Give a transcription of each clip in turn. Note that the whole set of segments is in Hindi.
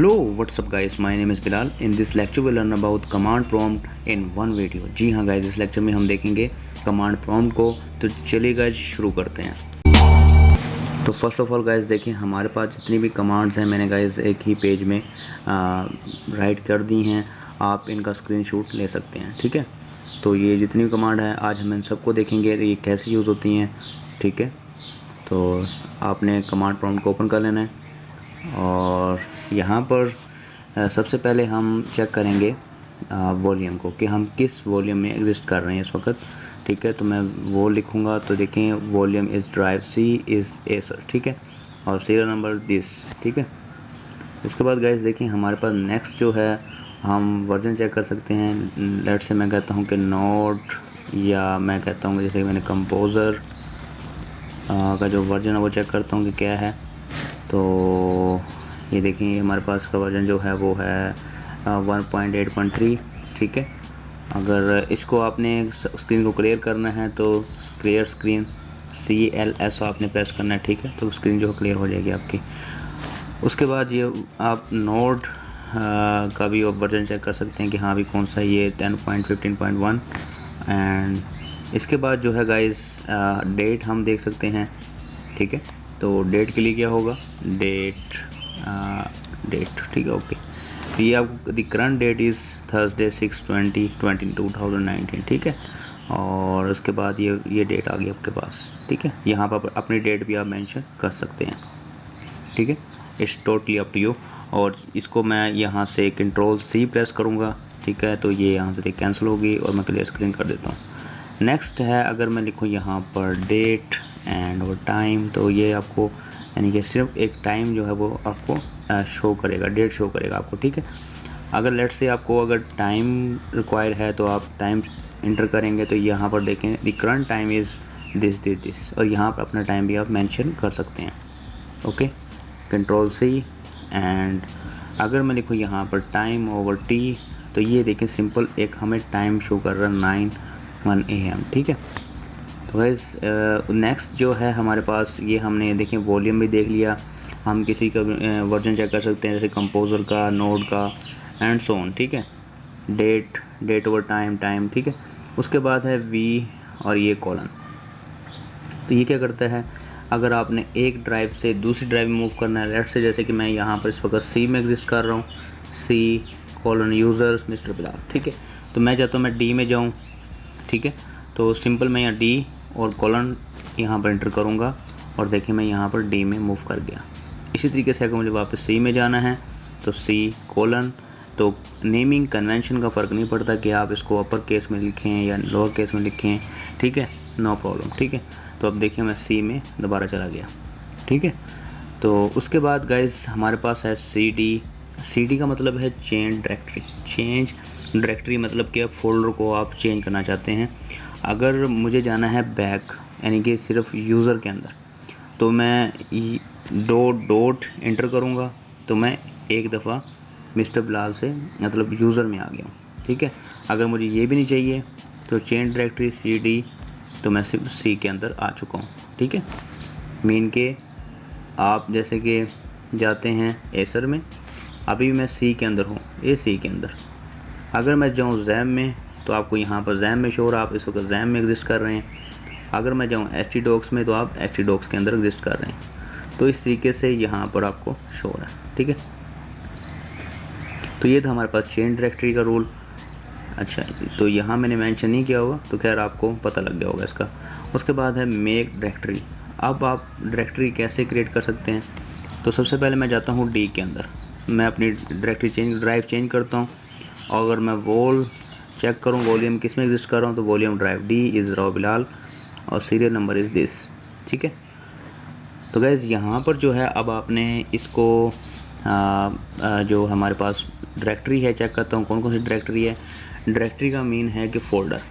Hello, what's up guys? My name is Bilal. In this lecture we'll learn about command prompt in one video. जी हाँ guys, इस लेक्चर में हम देखेंगे कमांड प्रॉम्प्ट को। तो चलिए गाइज शुरू करते हैं। तो फर्स्ट ऑफ ऑल गाइज देखिए, हमारे पास जितनी भी कमांड्स हैं मैंने गाइज एक ही पेज में राइट कर दी हैं। आप इनका स्क्रीनशॉट ले सकते हैं, ठीक है। तो ये जितनी भी कमांड है आज हम इन सबको देखेंगे ये कैसे यूज़ होती हैं, ठीक है। तो आपने कमांड प्रॉम्प्ट को ओपन कर लेना है और यहाँ पर सबसे पहले हम चेक करेंगे वॉल्यूम को कि हम किस वॉल्यूम में एग्जिस्ट कर रहे हैं इस वक्त, ठीक है। तो मैं वो लिखूँगा तो देखें volume is drive C is Acer, ठीक है, और सीरियल नंबर दिस, ठीक है। उसके बाद गाइस देखिए हमारे पास नेक्स्ट जो है हम वर्जन चेक कर सकते हैं। लेट से मैं कहता हूँ कि नोट, या मैं कहता हूँ जैसे मैंने कंपोज़र का जो वर्जन है वो चेक करता हूँ कि क्या है। तो ये देखिए हमारे पास का वर्जन जो है वो है 1.8.3, ठीक है। अगर इसको आपने स्क्रीन को क्लियर करना है तो क्लियर स्क्रीन CLS आपने प्रेस करना है, ठीक है। तो स्क्रीन जो क्लियर हो जाएगी आपकी। उसके बाद ये आप नोड का भी वर्जन चेक कर सकते हैं कि हाँ भी कौन सा, ये 10.15.1। एंड इसके बाद जो है गाइस डेट हम देख सकते हैं, ठीक है। तो डेट के लिए क्या होगा, डेट, ठीक है, ओके। तो ये आपको the current that is Thursday 6/20/2019, ठीक है। और उसके बाद ये डेट आ गई आपके पास, ठीक है। यहाँ पर अपनी डेट भी आप मेंशन कर सकते हैं, ठीक है। It's totally up to you. और इसको मैं यहाँ से Ctrl+C प्रेस करूँगा, ठीक है। तो ये यहाँ से कैंसिल होगी और मैं क्लियर स्क्रीन कर देता हूँ। नेक्स्ट है अगर मैं लिखूँ यहाँ पर डेट एंड और टाइम, तो ये आपको यानी कि सिर्फ एक टाइम जो है वो आपको शो करेगा, डेट शो करेगा आपको, ठीक है। अगर लेट्स से आपको अगर टाइम रिक्वायर है तो आप टाइम इंटर करेंगे तो यहाँ पर देखें the current time is this, और यहाँ पर अपना टाइम भी आप मेंशन कर सकते हैं, ओके। Ctrl+C। एंड अगर मैं लिखूँ यहाँ पर टाइम ओवर टी, तो ये देखें सिंपल एक हमें टाइम शो कर रहा है 9:01 AM, ठीक है। तो गाइस नेक्स्ट जो है हमारे पास ये हमने देखें वॉल्यूम भी देख लिया। हम किसी का वर्जन चेक कर सकते हैं जैसे कंपोज़र का, नोड का एंड सो ऑन, ठीक है। डेट ओवर टाइम, ठीक है। उसके बाद है वी और ये कॉलन। तो ये क्या करता है, अगर आपने एक ड्राइव से दूसरी ड्राइव में मूव करना है, लेट से जैसे कि मैं यहाँ पर इस वक्त C में एग्जिस्ट कर रहा हूँ, C: यूज़र्स मिस्टर बिलाल, ठीक है। तो मैं चाहता हूँ मैं D में जाऊँ, ठीक है। तो सिंपल मैं यहाँ D और कॉलन यहाँ पर एंटर करूँगा और देखिए मैं यहाँ पर D में मूव कर गया। इसी तरीके से अगर मुझे वापस C में जाना है तो C: तो नेमिंग कन्वेंशन का फ़र्क नहीं पड़ता कि आप इसको अपर केस में लिखें या लोअर केस में लिखें, ठीक है, नो प्रॉब्लम, ठीक है। तो अब देखिए मैं C में दोबारा चला गया, ठीक है। तो उसके बाद गाइस हमारे पास है CD का मतलब है चेंज डायरेक्टरी मतलब कि अब फोल्डर को आप चेंज करना चाहते हैं। अगर मुझे जाना है बैक यानी कि सिर्फ यूज़र के अंदर, तो मैं डॉट एंटर करूँगा तो मैं एक दफ़ा मिस्टर बिलाल से मतलब यूज़र में आ गया हूँ, ठीक है। अगर मुझे ये भी नहीं चाहिए तो चेंज डायरेक्टरी CD, तो मैं सिर्फ C के अंदर आ चुका हूँ, ठीक है। मीन के आप जैसे कि जाते हैं एसर में, अभी मैं C के अंदर हूँ, C के अंदर। अगर मैं जाऊँ जैम में तो आपको यहाँ पर जैम में शो हो रहा है, आप इस वक्त जैम में एग्जिस्ट कर रहे हैं। अगर मैं जाऊँ htdocs में तो आप htdocs के अंदर एग्जिस्ट कर रहे हैं। तो इस तरीके से यहाँ पर आपको शो हो रहा है, ठीक है। तो ये था हमारे पास चेन डायरेक्टरी का रूल। अच्छा, तो यहाँ मैंने मेंशन नहीं किया होगा तो खैर आपको पता लग गया होगा इसका। उसके बाद है मेक डायरेक्टरी। अब आप डायरेक्टरी कैसे क्रिएट कर सकते हैं, तो सबसे पहले मैं जाता हूँ D के अंदर, मैं अपनी डायरेक्टरी ड्राइव चेंज करता हूँ। और अगर मैं चेक करूँ वॉल्यूम किस में एग्जिस्ट कर रहा हूँ, तो volume drive D is Rao Bilal और सीरियल नंबर इज़ दिस, ठीक है। तो गैस यहाँ पर जो है अब आपने इसको जो हमारे पास डायरेक्टरी है, चेक करता हूँ कौन कौन सी डायरेक्टरी है। डायरेक्टरी का मीन है कि फ़ोल्डर,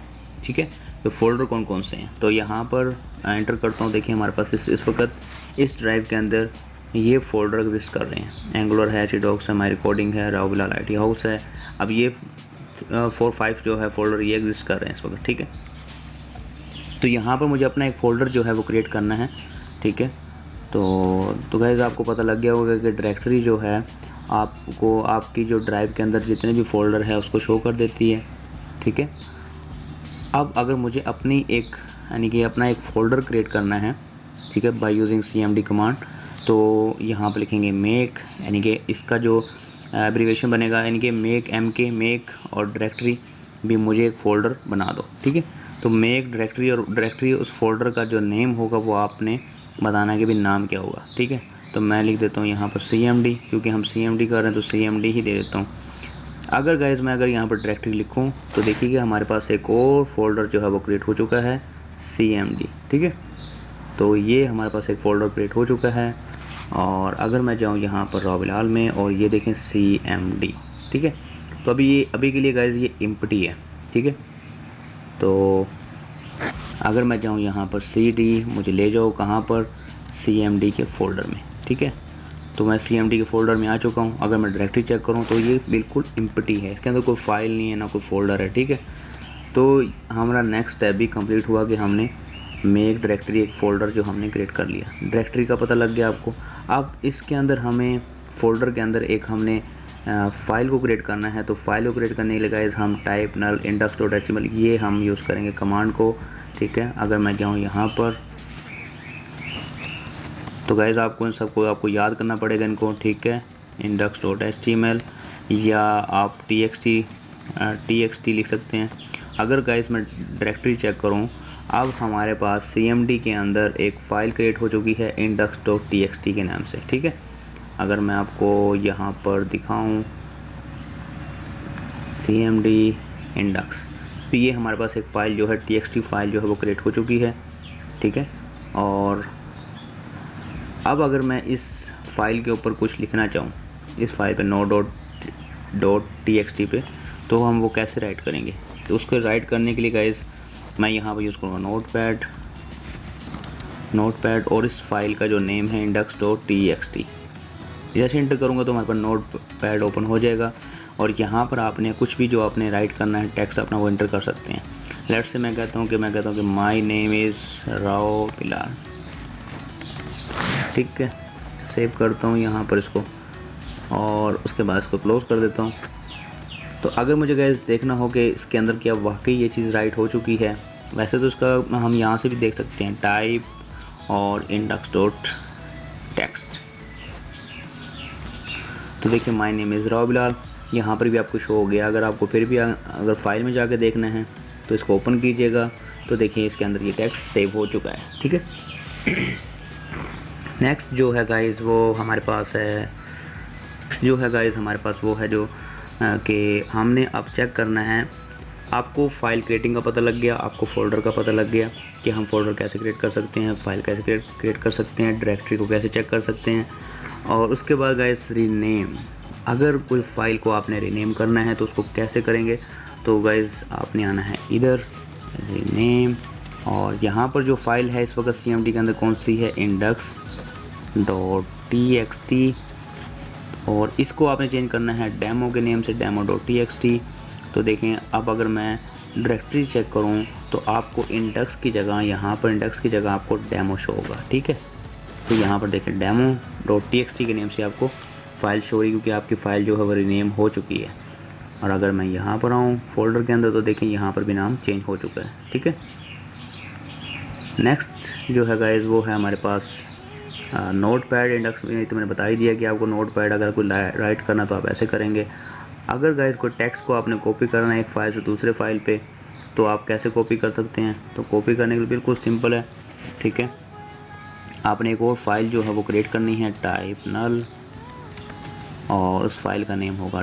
ठीक है। तो फ़ोल्डर कौन कौन से हैं, तो यहाँ पर एंटर करता हूँ। देखिए हमारे पास इस वक्त इस ड्राइव के अंदर ये फ़ोल्डर एग्जिस्ट कर रहे हैं। एंगुलर है, htdocs है, माई रिकॉर्डिंग है, राव बिलाल IT हाउस है। अब ये 4-5 जो है फ़ोल्डर ये एग्जिस्ट कर रहे हैं इस वक्त, ठीक है। तो यहाँ पर मुझे अपना एक फ़ोल्डर जो है वो क्रिएट करना है, ठीक है। तो गाइस आपको पता लग गया होगा कि डायरेक्टरी जो है आपको आपकी जो ड्राइव के अंदर जितने भी फ़ोल्डर है उसको शो कर देती है, ठीक है। अब अगर मुझे अपनी एक यानी कि अपना एक फ़ोल्डर क्रिएट करना है, ठीक है, बाय यूजिंग cmd कमांड, तो यहाँ पर लिखेंगे मेक, यानी कि इसका जो एब्रीवेशन बनेगा यानी कि मेक और डायरेक्टरी भी मुझे एक फ़ोल्डर बना दो, ठीक है। तो मेक डायरेक्टरी और डायरेक्टरी उस फोल्डर का जो नेम होगा वो आपने बताना है कि भी नाम क्या होगा, ठीक है। तो मैं लिख देता हूँ यहाँ पर cmd, क्योंकि हम cmd कर रहे हैं तो cmd ही दे देता हूँ। अगर गाइज़ मैं यहाँ पर डायरेक्टरी लिखूँ तो देखिए कि हमारे पास एक और फोल्डर जो है वो क्रिएट हो चुका है cmd, ठीक है। तो ये हमारे पास एक फ़ोल्डर क्रिएट हो चुका है। और अगर मैं जाऊँ यहाँ पर रॉ बिलाल में और ये देखें cmd, ठीक है। तो अभी के लिए गाइज़ ये एम्प्टी है, ठीक है। तो अगर मैं जाऊँ यहाँ पर cd, मुझे ले जाओ कहाँ पर, cmd के फ़ोल्डर में, ठीक है। तो मैं cmd के फ़ोल्डर में आ चुका हूँ। अगर मैं डायरेक्टरी चेक करूँ तो ये बिल्कुल एम्प्टी है, इसके अंदर कोई फाइल नहीं है ना कोई फ़ोल्डर है, ठीक है। तो हमारा नेक्स्ट स्टेप भी कंप्लीट हुआ कि हमने मेक डायरेक्टरी एक फ़ोल्डर जो हमने क्रिएट कर लिया, डायरेक्टरी का पता लग गया आपको। अब इसके अंदर हमें फ़ोल्डर के अंदर एक हमने फ़ाइल को क्रिएट करना है। तो फाइल को क्रिएट करने के लिए गाइस हम टाइप नल index.html ये हम यूज़ करेंगे कमांड को, ठीक है। अगर मैं जाऊँ यहाँ पर तो गाइस आपको इन सबको आपको याद करना पड़ेगा इनको, ठीक है। index.html या आप txt लिख सकते हैं। अगर गाइस मैं डायरेक्टरी चेक करूँ, अब हमारे पास cmd के अंदर एक फ़ाइल क्रिएट हो चुकी है index.txt के नाम से, ठीक है। अगर मैं आपको यहाँ पर दिखाऊँ cmd इंडेक्स, तो ये हमारे पास एक फ़ाइल जो है txt फाइल जो है वो क्रिएट हो चुकी है, ठीक है। और अब अगर मैं इस फाइल के ऊपर कुछ लिखना चाहूँ, इस फाइल पे no.txt पे, तो हम वो कैसे राइट करेंगे। तो उसको राइट करने के लिए गाइस मैं यहाँ पर यूज़ करूँगा नोटपैड और इस फाइल का जो नेम है index.txt। जैसे इंटर करूँगा तो हमारे पास नोटपैड ओपन हो जाएगा और यहाँ पर आपने कुछ भी जो आपने राइट करना है टेक्स्ट अपना वो इंटर कर सकते हैं। लेट्स से मैं कहता हूँ कि my name is Rao Bilal, ठीक है। सेव करता हूँ यहाँ पर इसको और उसके बाद इसको क्लोज़ कर देता हूँ। तो अगर मुझे गाइस देखना हो कि इसके अंदर क्या वाकई ये चीज़ राइट हो चुकी है, वैसे तो इसका हम यहाँ से भी देख सकते हैं टाइप और index.text। तो देखिए my name is Rao Bilal यहाँ पर भी आपको शो हो गया। अगर आपको फिर भी अगर फाइल में जाके देखना है तो इसको ओपन कीजिएगा, तो देखिए इसके अंदर ये टेक्स्ट सेव हो चुका है, ठीक है। नेक्स्ट जो है गाइस वो हमारे पास है जो कि हमने अब चेक करना है। आपको फ़ाइल क्रिएटिंग का पता लग गया, आपको फ़ोल्डर का पता लग गया कि हम फ़ोल्डर कैसे क्रिएट कर सकते हैं, फ़ाइल कैसे क्रिएट कर सकते हैं, डायरेक्टरी को कैसे चेक कर सकते हैं। और उसके बाद गाइस रीनेम, अगर कोई फ़ाइल को आपने रीनेम करना है तो उसको कैसे करेंगे। तो गाइस आपने आना है इधर रीनेम, और यहाँ पर जो फ़ाइल है इस वक्त cmd के अंदर कौन सी है, index.txt, और इसको आपने चेंज करना है डेमो के नेम से demo.txt। तो देखें अब अगर मैं डायरेक्टरी चेक करूं तो आपको इंडेक्स की जगह आपको डेमो शो होगा, ठीक है। तो यहाँ पर देखें demo.txt के नेम से आपको फ़ाइल शो होगी, क्योंकि आपकी फ़ाइल जो है वो रीनेम हो चुकी है। और अगर मैं यहाँ पर आऊँ फोल्डर के अंदर तो देखें यहाँ पर भी नाम चेंज हो चुका है, ठीक है। नेक्स्ट जो है गाइस वो है हमारे पास नोटपैड इंडेक्स में। तो मैंने बता ही दिया कि आपको नोटपैड अगर कोई राइट करना तो आप ऐसे करेंगे। अगर गाइस कोई टेक्स्ट को आपने कॉपी करना है एक फ़ाइल से दूसरे फाइल पे, तो आप कैसे कॉपी कर सकते हैं। तो कॉपी करने के लिए बिल्कुल सिंपल है, ठीक है। आपने एक और फाइल जो है वो क्रिएट करनी है टाइप नल, और उस फाइल का नेम होगा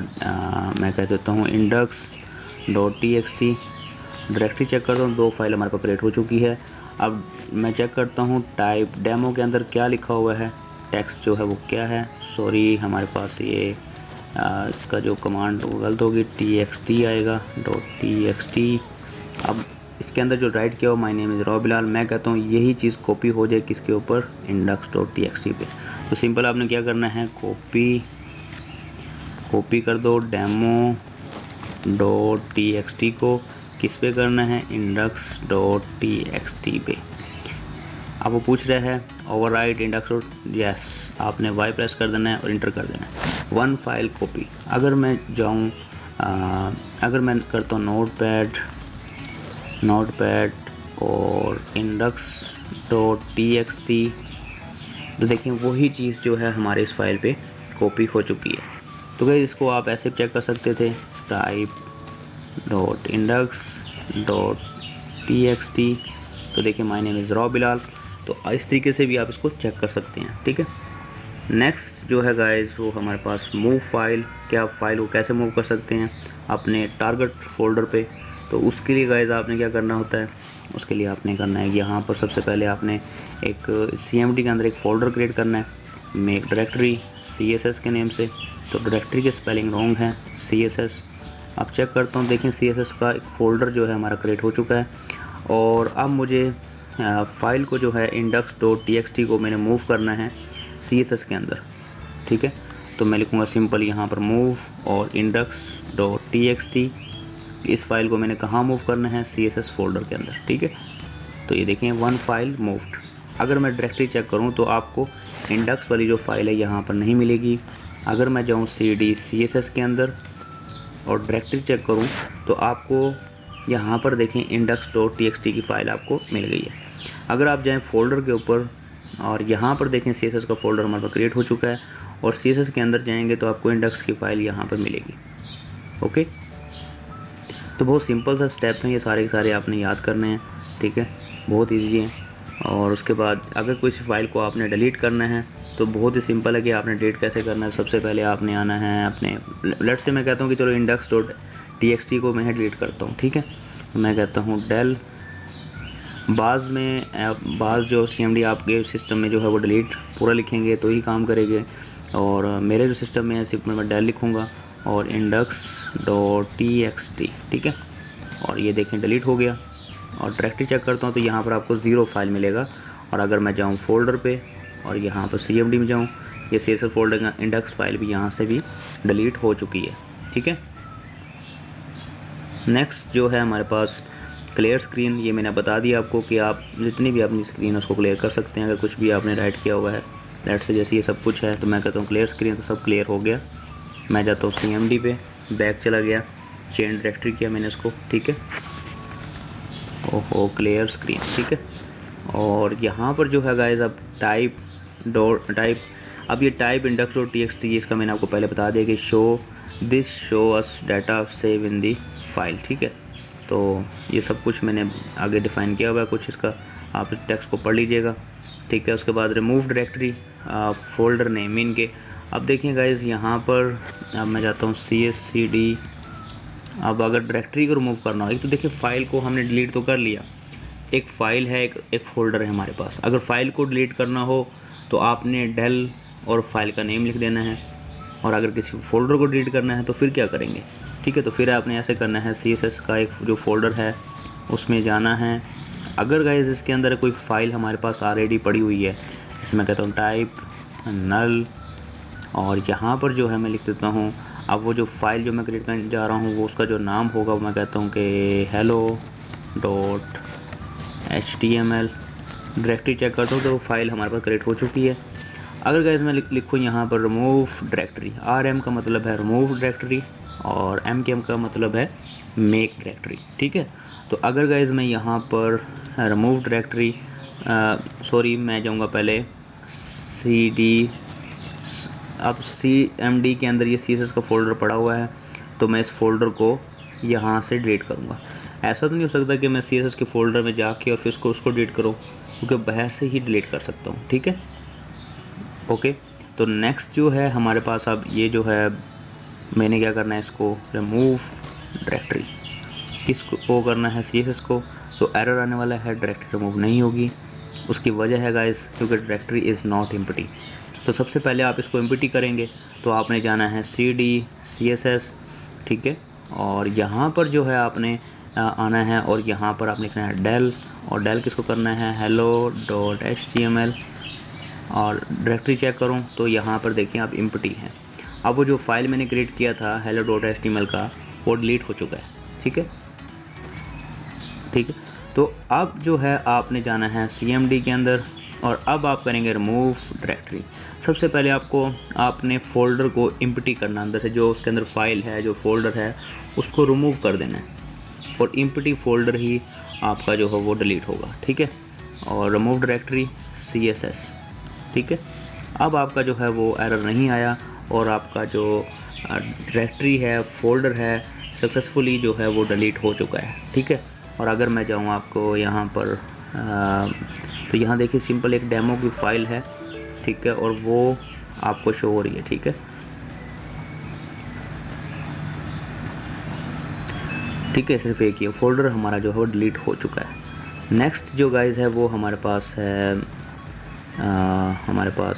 मैं कह देता हूँ index.txt। डायरेक्टरी चेक करता हूँ, 2 फाइल हमारे पास क्रिएट हो चुकी है। अब मैं चेक करता हूँ टाइप डेमो के अंदर क्या लिखा हुआ है, टेक्स्ट जो है वो क्या है। सॉरी हमारे पास ये इसका जो कमांड वो गलत होगी, txt आएगा .txt। अब इसके अंदर जो राइट किया हो my name is Rao Bilal, मैं कहता हूँ यही चीज़ कॉपी हो जाए किसके ऊपर, index.txt पे। तो सिंपल आपने क्या करना है, कॉपी कर दो demo.txt को, किस पे करना है, index.txt पे। अब वो पूछ रहा है ओवरराइट इंडेक्स डॉट, यस आपने वाई प्रेस कर देना है और इंटर कर देना है। वन फाइल कॉपी, अगर मैं जाऊँ अगर मैं करता हूँ नोट पैड और index.txt, तो देखिए वही चीज़ जो है हमारे इस फाइल पे कॉपी हो चुकी है। तो गाइस इसको आप ऐसे चेक कर सकते थे, type.index.txt, तो देखिए my name is raw Bilal. तो इस तरीके से भी आप इसको चेक कर सकते हैं, ठीक है। नेक्स्ट जो है गाइस वो हमारे पास मूव फाइल, क्या फाइल को कैसे मूव कर सकते हैं अपने टारगेट फोल्डर पे। तो उसके लिए गाइस आपने क्या करना होता है, उसके लिए आपने करना है यहाँ पर सबसे पहले आपने एक CMD के अंदर एक फ़ोल्डर क्रिएट करना है, मेक डायरेक्टरी CSS के नेम से। तो डायरेक्टरी के स्पेलिंग रॉन्ग है, CSS। अब चेक करता हूँ, देखिए CSS का एक फ़ोल्डर जो है हमारा क्रिएट हो चुका है। और अब मुझे फाइल को जो है index.txt को मैंने मूव करना है CSS के अंदर, ठीक है। तो मैं लिखूँगा सिंपल यहाँ पर मूव और index.txt, इस फाइल को मैंने कहाँ मूव करना है, CSS फोल्डर के अंदर, ठीक है। तो ये देखें वन फाइल मूव्ड। अगर मैं डायरेक्टरी चेक करूँ तो आपको इंडेक्स वाली जो फाइल है यहाँ पर नहीं मिलेगी। अगर मैं जाऊँ CD CSS के अंदर और डायरेक्टरी चेक करूँ तो आपको यहाँ पर देखें index.txt की फ़ाइल आपको मिल गई है। अगर आप जाएँ फोल्डर के ऊपर और यहाँ पर देखें CSS का फ़ोल्डर हमारे पास क्रिएट हो चुका है, और CSS के अंदर जाएंगे तो आपको इंडेक्स की फ़ाइल यहाँ पर मिलेगी। ओके, तो बहुत सिंपल सा स्टेप हैं, ये सारे के सारे आपने याद करने हैं, ठीक है, बहुत इजी है। और उसके बाद अगर कोई फाइल को आपने डिलीट करना है तो बहुत ही सिंपल है कि आपने डिलीट कैसे करना है। सबसे पहले आपने आना है अपने, लेट से मैं कहता हूँ कि चलो index.txt को मैं डिलीट करता हूँ, ठीक है। तो मैं कहता हूँ डेल, बाज़ जो CMD आपके सिस्टम में जो है वो डिलीट पूरा लिखेंगे तो ही काम करेंगे, और मेरे जो सिस्टम में है सिर्फ मैं डेल लिखूँगा और index.txt, ठीक है। और ये देखें डिलीट हो गया। और डायरेक्टरी चेक करता हूँ तो यहाँ पर आपको 0 फाइल मिलेगा। और अगर मैं जाऊँ फोल्डर पे और यहाँ पर CMD में जाऊँ, ये CSS फोल्डर का इंडेक्स फाइल भी यहाँ से भी डिलीट हो चुकी है, ठीक है। नेक्स्ट जो है हमारे पास क्लियर स्क्रीन, ये मैंने बता दिया आपको कि आप जितनी भी अपनी स्क्रीन है उसको क्लियर कर सकते हैं अगर कुछ भी आपने राइट किया हुआ है। लेट से जैसे ये सब कुछ है तो मैं कहता हूँ क्लियर स्क्रीन, तो सब क्लियर हो गया। मैं जाता हूँ CMD पे, बैक चला गया, चेंज डायरेक्टरी किया मैंने इसको, ठीक है। ओहो क्लियर स्क्रीन, ठीक है। और यहाँ पर जो है गाइस अब टाइप अब ये टाइप index.txt, इसका मैंने आपको पहले बता दिया कि show us data save in the file, ठीक है। तो ये सब कुछ मैंने आगे डिफ़ाइन किया हुआ है कुछ, इसका आप इस टेक्स्ट को पढ़ लीजिएगा, ठीक है। उसके बाद रिमूव डायरेक्टरी फोल्डर नेम इनके। अब देखिए गाइस यहाँ पर अब मैं जाता हूँ CSCD। अब अगर डायरेक्टरी को रिमूव करना हो, एक तो देखिए फ़ाइल को हमने डिलीट तो कर लिया, एक फ़ाइल है, एक फ़ोल्डर है हमारे पास। अगर फ़ाइल को डिलीट करना हो तो आपने डेल और फाइल का नेम लिख देना है, और अगर किसी फ़ोल्डर को डिलीट करना है तो फिर क्या करेंगे, ठीक है। तो फिर आपने ऐसे करना है, CSS का एक जो फ़ोल्डर है उसमें जाना है। अगर गाइस इसके अंदर कोई फ़ाइल हमारे पास ऑलरेडी पड़ी हुई है, जैसे मैं कहता हूँ टाइप नल, और यहाँ पर जो है मैं लिख देता हूँ, अब वो जो फाइल जो मैं क्रिएट करने जा रहा हूँ वो उसका जो नाम होगा वो मैं कहता हूँ कि hello.html। डायरेक्टरी चेक करता हूँ तो वो फाइल हमारे पास क्रिएट हो चुकी है। अगर गाइस मैं लिखूँ यहाँ पर रिमूव डायरेक्टरी, RM का मतलब है रिमूव डायरेक्टरी और MKM का मतलब है मेक डायरेक्टरी, ठीक है। तो अगर गाइस मैं यहाँ पर रिमूव डायरेक्टरी मैं जाऊँगा पहले CD, अब CMD के अंदर ये CSS का फ़ोल्डर पड़ा हुआ है तो मैं इस फ़ोल्डर को यहाँ से डिलीट करूँगा। ऐसा तो नहीं हो सकता कि मैं CSS के फ़ोल्डर में जाके और फिर उसको डिलीट करूँ, क्योंकि बाहर से ही डिलीट कर सकता हूँ, ठीक है। ओके, तो नेक्स्ट जो है हमारे पास अब ये जो है मैंने क्या करना है, इसको रिमूव डायरेक्टरी, किसको करना है, CSS को। तो एरर आने वाला है, डायरेक्टरी रिमूव नहीं होगी। उसकी वजह है गाइस क्योंकि डायरेक्टरी इज़ नॉट एम्प्टी। तो सबसे पहले आप इसको एम्प्टी करेंगे तो आपने जाना है CD CSS, ठीक है। और यहाँ पर जो है आपने आना है और यहाँ पर आपने लिखना है डेल, और डेल किसको करना है, hello.html। और डायरेक्टरी चेक करूँ तो यहाँ पर देखिए आप एम्प्टी है। अब वो जो फाइल मैंने क्रिएट किया था hello.html का वो डिलीट हो चुका है, ठीक है, ठीक है। तो अब जो है आपने जाना है CMD के अंदर और अब आप करेंगे रिमूव डायरेक्टरी। सबसे पहले आपने फ़ोल्डर को एम्प्टी करना, अंदर से जो उसके अंदर फाइल है, जो फ़ोल्डर है उसको रिमूव कर देना है और एम्प्टी फ़ोल्डर ही आपका जो है वो डिलीट होगा, ठीक है। और रिमूव डायरेक्टरी CSS, ठीक है। अब आपका जो है वो एरर नहीं आया और आपका जो डायरेक्टरी है, फ़ोल्डर है, सक्सेसफुली जो है वो डिलीट हो चुका है, ठीक है। और अगर मैं जाऊँ आपको यहाँ पर तो यहाँ देखिए सिंपल एक डेमो की फ़ाइल है, ठीक है, और वो आपको शो हो रही है, ठीक है। ठीक है, सिर्फ एक ही फ़ोल्डर हमारा जो है वो डिलीट हो चुका है। नेक्स्ट जो गाइस है वो हमारे पास है, हमारे पास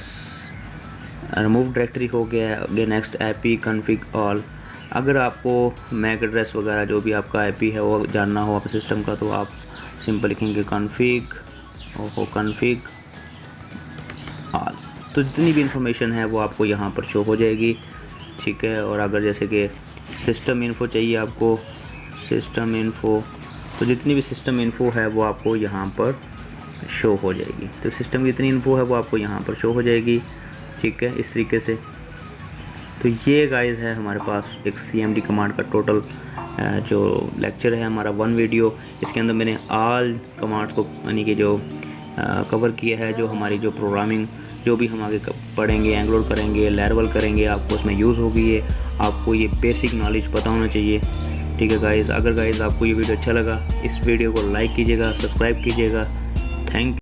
रिमूव डायरेक्टरी हो गया है। आगे नेक्स्ट IP कॉन्फ़िग ऑल। अगर आपको मैक एड्रेस वगैरह जो भी आपका IP है वो जानना हो आपके सिस्टम का, तो आप सिंपल लिखेंगे कॉन्फ़िग ऑल। तो जितनी भी इंफॉर्मेशन है वो आपको यहाँ पर शो हो जाएगी, ठीक है। और अगर जैसे कि सिस्टम इन्फो चाहिए आपको, सिस्टम इन्फो, तो जितनी भी सिस्टम इन्फो है वो आपको यहाँ पर शो हो जाएगी। तो सिस्टम की जितनी इन्फो है वो आपको यहाँ पर शो हो जाएगी, ठीक है, इस तरीके से। तो ये गाइस है हमारे पास एक CMD कमांड का टोटल जो लेक्चर है हमारा 1 वीडियो। इसके अंदर मैंने ऑल कमांड्स को यानी कि जो कवर किया है, जो हमारी जो प्रोग्रामिंग जो भी हम आगे पढ़ेंगे, एंगुलर करेंगे, लैरावेल करेंगे, आपको उसमें यूज़ होगी। ये आपको ये बेसिक नॉलेज पता होना चाहिए, ठीक है गाइस। अगर गाइस आपको ये वीडियो अच्छा लगा, इस वीडियो को लाइक कीजिएगा, सब्सक्राइब कीजिएगा। थैंक